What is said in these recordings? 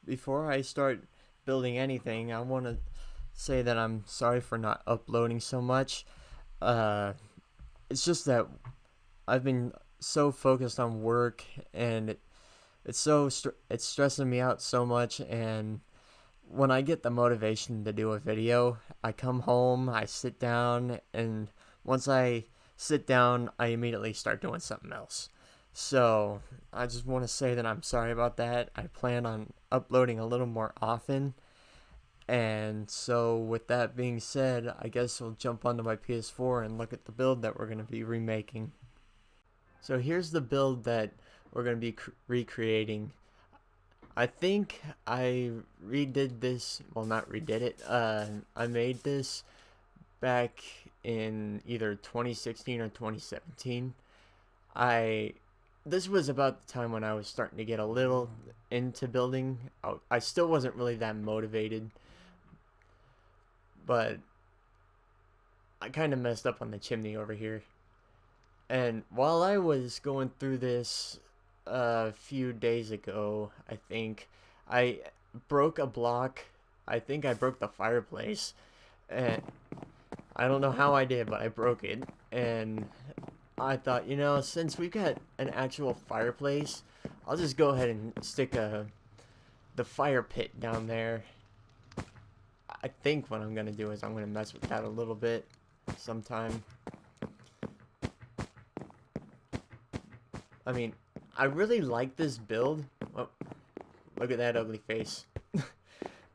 before I start building anything, I want to say that I'm sorry for not uploading so much. Uh, it's just that I've been so focused on work, and it's stressing me out so much. And when I get the motivation to do a video, I come home, I sit down, and once I sit down, I immediately start doing something else. So I just want to say that I'm sorry about that. I plan on uploading a little more often. And so, with that being said, I guess we'll jump onto my PS4 and look at the build that we're going to be remaking. So, here's the build that we're going to be recreating. I think I redid this, well, not redid it, I made this back in either 2016 or 2017. I This was about the time when I was starting to get a little into building. I still wasn't really that motivated, but I kind of messed up on the chimney over here. And while I was going through this a few days ago, I think I broke a block. I think I broke the fireplace, and I don't know how I did, but I broke it. And I thought, since we've got an actual fireplace, I'll just go ahead and stick the fire pit down there. I think what I'm gonna do is I'm gonna mess with that a little bit sometime. I mean, I really like this build. Oh, look at that ugly face.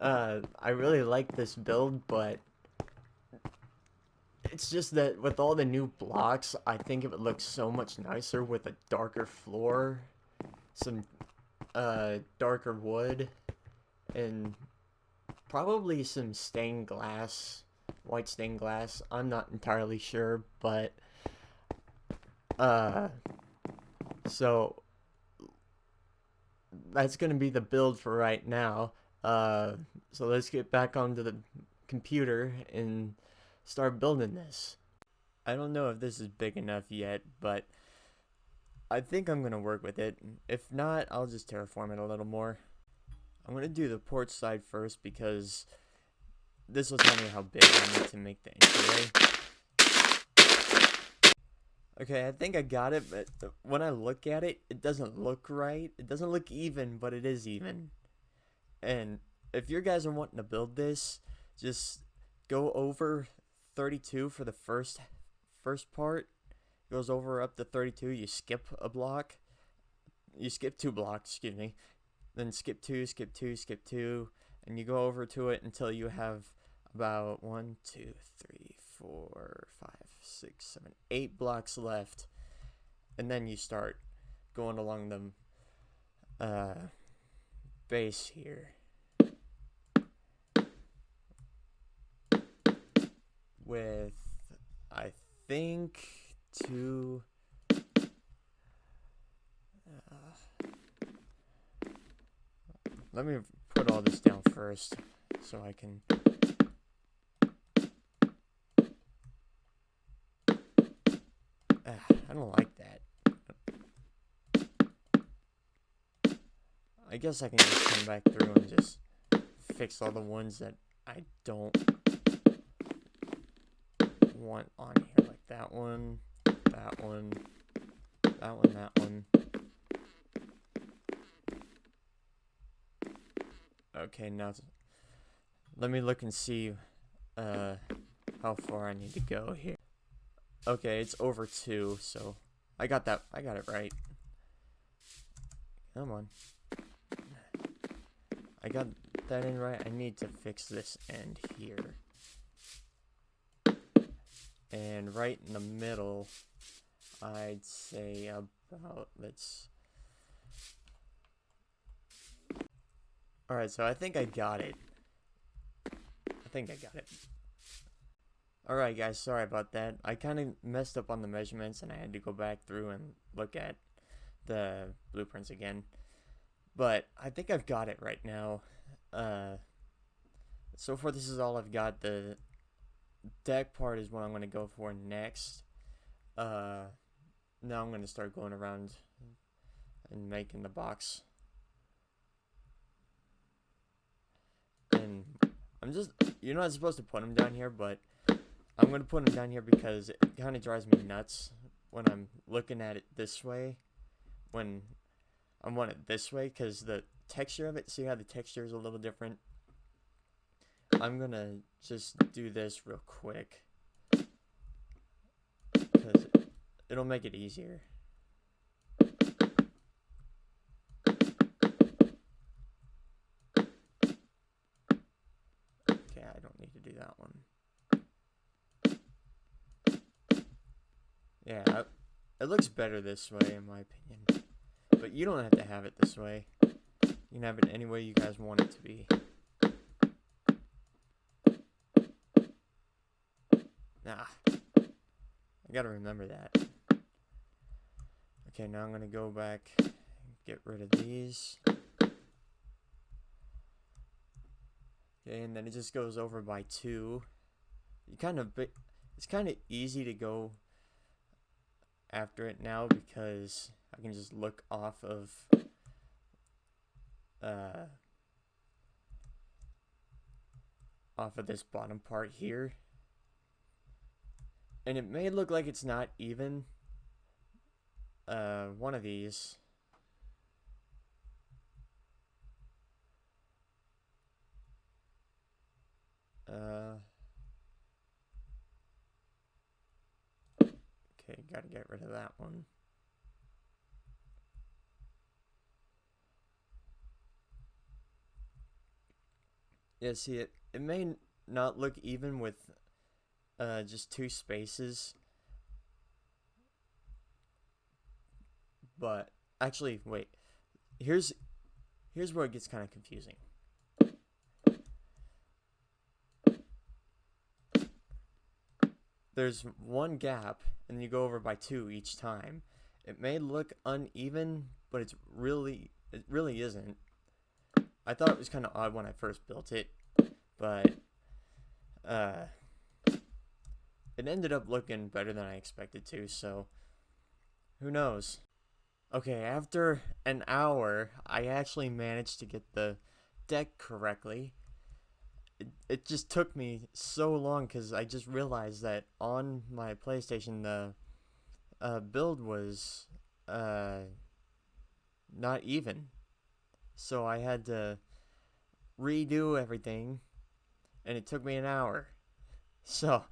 I really like this build, but it's just that with all the new blocks, I think it would look so much nicer with a darker floor, some darker wood, and probably some stained glass, white stained glass. I'm not entirely sure, but uh so that's gonna be the build for right now. So let's get back onto the computer and start building this. I don't know if this is big enough yet, but I think I'm gonna work with it. If not, I'll just terraform it a little more. I'm gonna do the porch side first because this will tell me how big I need to make the entryway. Okay, I think I got it, but when I look at it, it doesn't look right. It doesn't look even, but it is even. And if you guys are wanting to build this, just go over 32 for the first part. It goes over up to 32. You skip a block. You skip 2 blocks, excuse me. Then skip 2, skip 2, skip 2, and you go over to it until you have about 1, 2, 3, 4, 5, 6, 7, 8 blocks left, and then you start going along the base here with, I think, 2 let me put all this down first so I can I don't like that. I guess I can just come back through and just fix all the ones that I don't want on here, like that one, that one, that one, that one. Okay, now let me look and see how far I need to go here. Okay, it's over 2, so I got it right. Come on. I got that in right. I need to fix this end here. And right in the middle, I'd say about, Alright, so I think I got it. Alright guys, sorry about that. I kind of messed up on the measurements and I had to go back through and look at the blueprints again. But I think I've got it right now. So far this is all I've got. The deck part is what I'm going to go for next. Now I'm going to start going around and making the box. you're not supposed to put them down here, but I'm going to put them down here because it kind of drives me nuts when I'm looking at it this way, when I want it this way, because the texture of it, see how the texture is a little different? I'm going to just do this real quick, because it'll make it easier. Okay, I don't need to do that one. Yeah, it looks better this way in my opinion. But you don't have to have it this way. You can have it any way you guys want it to be. Nah, I gotta remember that. Okay, now I'm gonna go back and get rid of these. Okay, and then it just goes over by 2. It's kind of easy to go after it now because I can just look off of this bottom part here, and it may look like it's not even. One of these. Okay, gotta get rid of that one. Yeah, see, it may not look even with just 2 spaces. But actually, wait. Here's where it gets kind of confusing. There's 1 gap, and you go over by 2 each time. It may look uneven, but it really isn't. I thought it was kind of odd when I first built it, but it ended up looking better than I expected to, so who knows? Okay, after an hour, I actually managed to get the deck correctly. It just took me so long because I just realized that on my PlayStation the build was not even. So I had to redo everything, and it took me an hour. So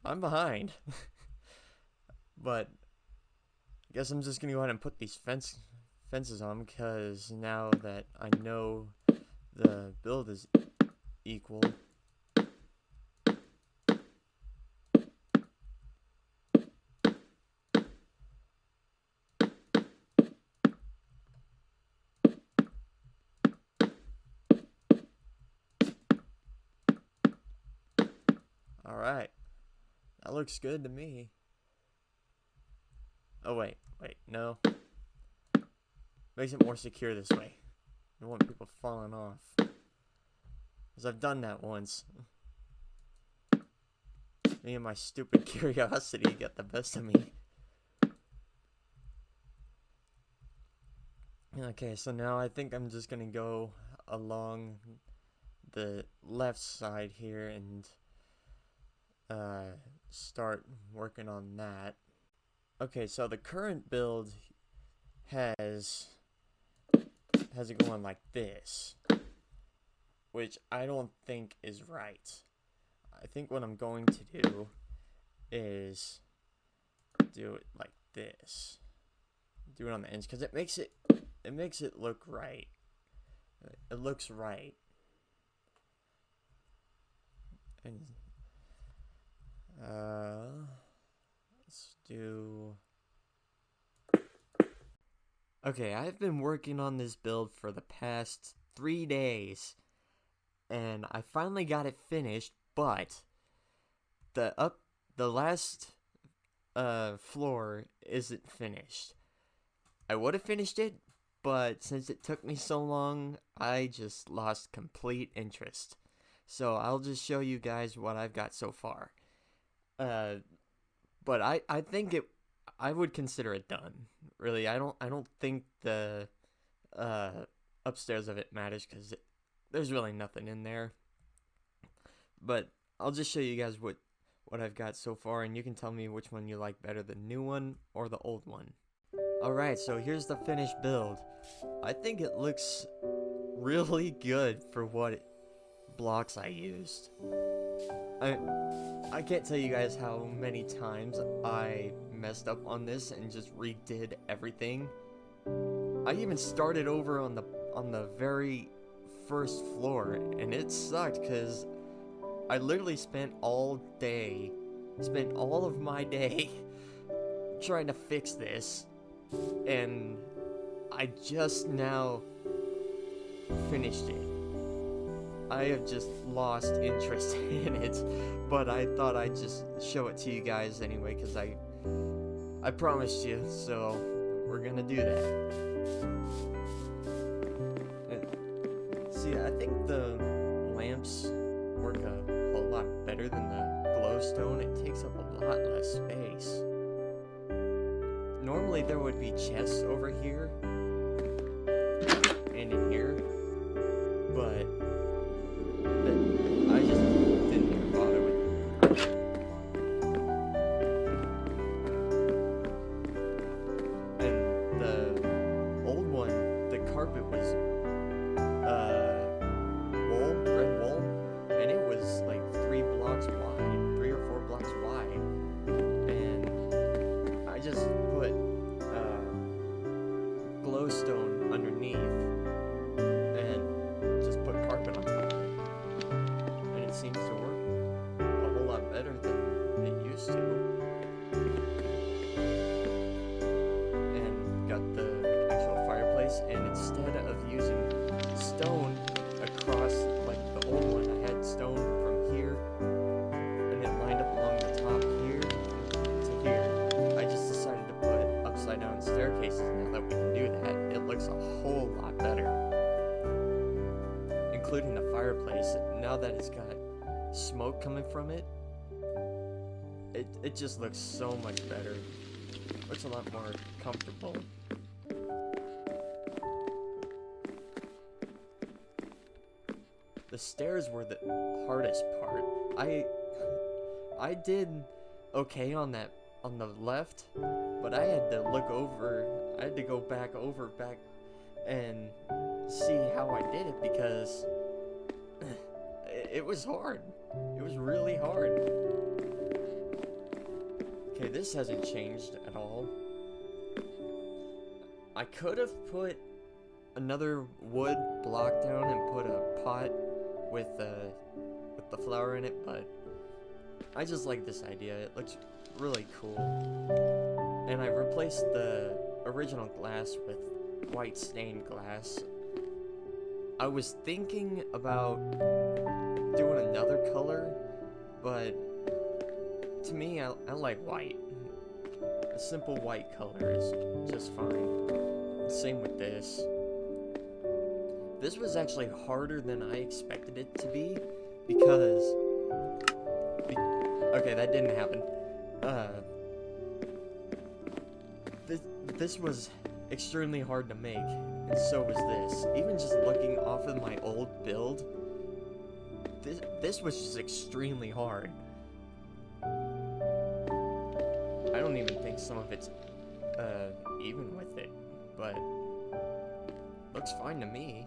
I'm behind. But I guess I'm just gonna go ahead and put these fences on because now that I know the build is equal. Alright, that looks good to me. Oh wait, no. Makes it more secure this way. I don't want people falling off. Because I've done that once. Me and my stupid curiosity got the best of me. Okay, so now I think I'm just gonna go along the left side here and start working on that. Okay, so the current build has it going like this, which I don't think is right. I think what I'm going to do is do it like this. Do it on the ends because it makes it look right. It looks right. And let's do. Okay, I've been working on this build for the past 3 days, and I finally got it finished. But the last floor isn't finished. I would have finished it, but since it took me so long, I just lost complete interest. So I'll just show you guys what I've got so far. But I think I would consider it done. Really, I don't think the upstairs of it matters because there's really nothing in there. but I'll just show you guys what I've got so far, and you can tell me which one you like better, the new one or the old one. Alright, so here's the finished build. I think it looks really good for what blocks I used. I can't tell you guys how many times I messed up on this and just redid everything. I even started over on the very first floor, and it sucked because I literally spent all of my day trying to fix this, and I just now finished it. I have just lost interest in it, but I thought I'd just show it to you guys anyway, because I promised you, so we're gonna do that. See, I think the lamps work a whole lot better than the glowstone. It takes up a lot less space. Normally there would be chests over here and in here, but I just didn't even bother with it. And the old one, the carpet was red wool, and it was like 3 or 4 blocks wide. And I just put glowstone underneath and just put carpet on top of it. And it seems to work a whole lot better than it used to. And got the actual fireplace, and instead of using stone across like the old one, I had stone from here and it lined up along the top here to here. I just decided to put upside down staircases. Now that we can do that, it looks a whole lot better, including the fireplace. Now that it's got smoke coming from it, it just looks so much better. Looks a lot more comfortable. The stairs were the hardest part. I did okay on the left, but I had to look over. I had to go back and see how I did it, because it was hard. It was really hard. Okay, this hasn't changed at all. I could have put another wood block down and put a pot with the flower in it, but I just like this idea. It looks really cool. And I replaced the original glass with white stained glass. I was thinking about doing another color, but to me, I like white. A simple white color is just fine. Same with this. This was actually harder than I expected it to be, because okay, that didn't happen. This was extremely hard to make, and so was this. Even just looking off of my old build, this was just extremely hard. I don't even think some of it's even with it, but looks fine to me.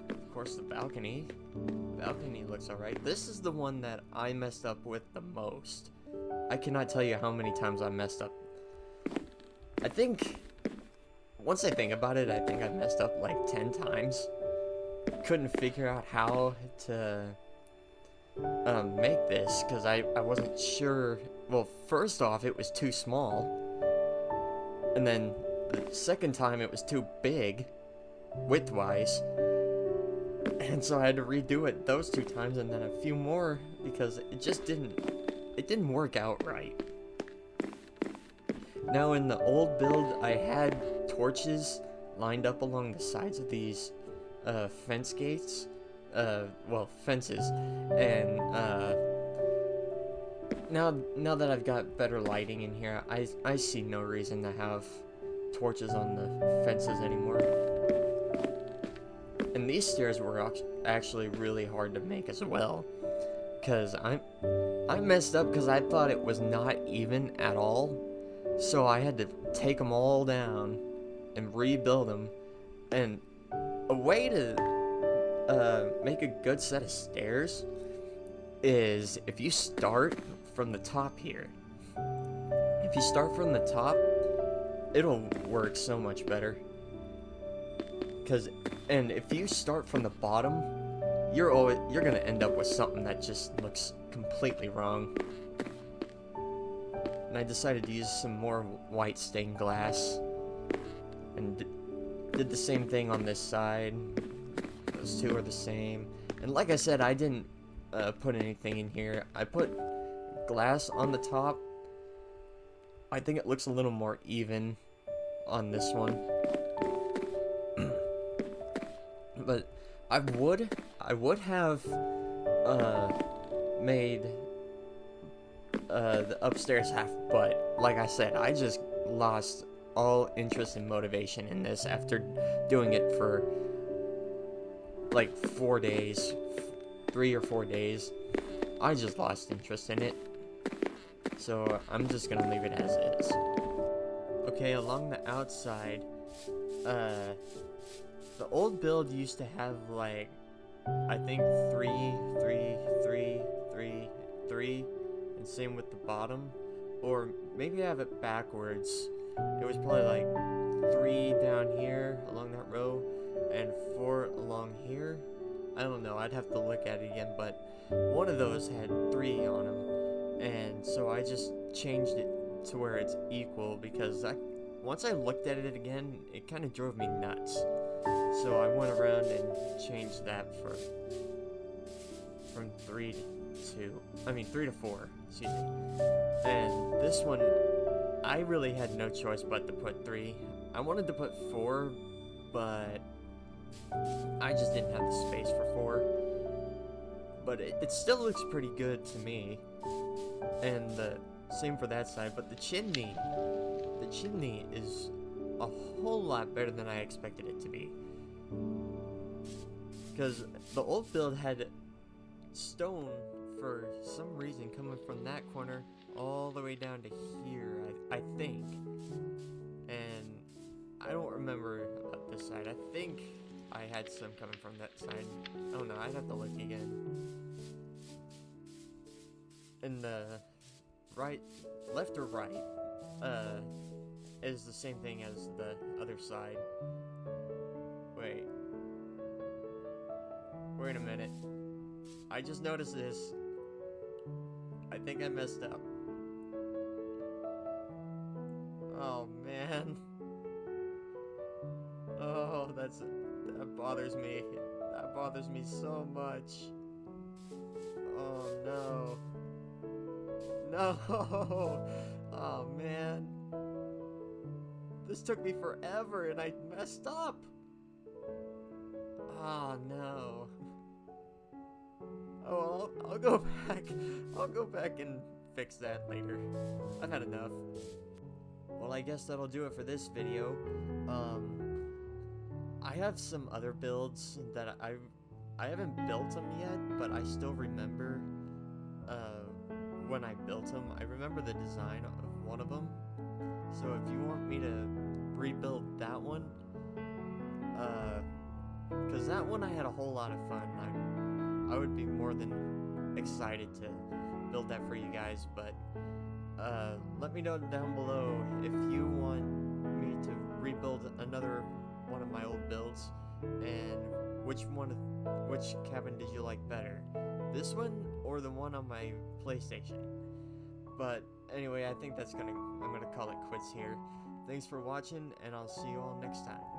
Of course, the balcony looks alright. This is the one that I messed up with the most. I cannot tell you how many times I messed up. I think, once I think about it, I think I messed up like 10 times. Couldn't figure out how to make this, because I wasn't sure. Well, first off, it was too small, and then the second time it was too big widthwise, and so I had to redo it those 2 times, and then a few more, because it just didn't work out right. Now, in the old build, I had torches lined up along the sides of these fence gates, fences, and now that I've got better lighting in here, I see no reason to have torches on the fences anymore. And these stairs were actually really hard to make as well, because I messed up because I thought it was not even at all, so I had to take them all down and rebuild them. And a way to make a good set of stairs is if you start from the top here. If you start from the top, it'll work so much better. And if you start from the bottom, you're gonna end up with something that just looks completely wrong. And I decided to use some more white stained glass, and did the same thing on this side. Those two are the same. And like I said, I didn't put anything in here. I put glass on the top. I think it looks a little more even on this one. But I would have made the upstairs half, but like I said, I just lost all interest and motivation in this after doing it for like 4 days, 3 or 4 days. I just lost interest in it, so I'm just gonna leave it as is. Okay, along the outside, the old build used to have like, I think 3, 3, 3, 3, 3, and same with the bottom, or maybe I have it backwards. It was probably like 3 down here along that row, and 4 along here. I don't know, I'd have to look at it again, but one of those had 3 on them, and so I just changed it to where it's equal, because once I looked at it again, it kind of drove me nuts. So I went around and changed that from 3 to 4, excuse me. And this one, I really had no choice but to put 3. I wanted to put 4, but I just didn't have the space for 4. But it still looks pretty good to me. And the same for that side, but the chimney is a whole lot better than I expected it to be. Because the old build had stone for some reason coming from that corner all the way down to here, I think. And I don't remember about this side. I think I had some coming from that side. I don't know, I'd have to look again. And the left or right, is the same thing as the other side. Wait a minute. I just noticed this. I think I messed up. Oh man. Oh, that bothers me. That bothers me so much. Oh no. No. Oh man. This took me forever and I messed up. Oh no. Oh, I'll go back. I'll go back and fix that later. I've had enough. Well, I guess that'll do it for this video. I have some other builds that I haven't built them yet, but I still remember when I built them. I remember the design of one of them. So if you want me to rebuild that one, because that one I had a whole lot of fun. I would be more than excited to build that for you guys, but let me know down below if you want me to rebuild another one of my old builds, and which cabin did you like better, this one or the one on my PlayStation. But anyway, I think I'm gonna call it quits here. Thanks for watching, and I'll see you all next time.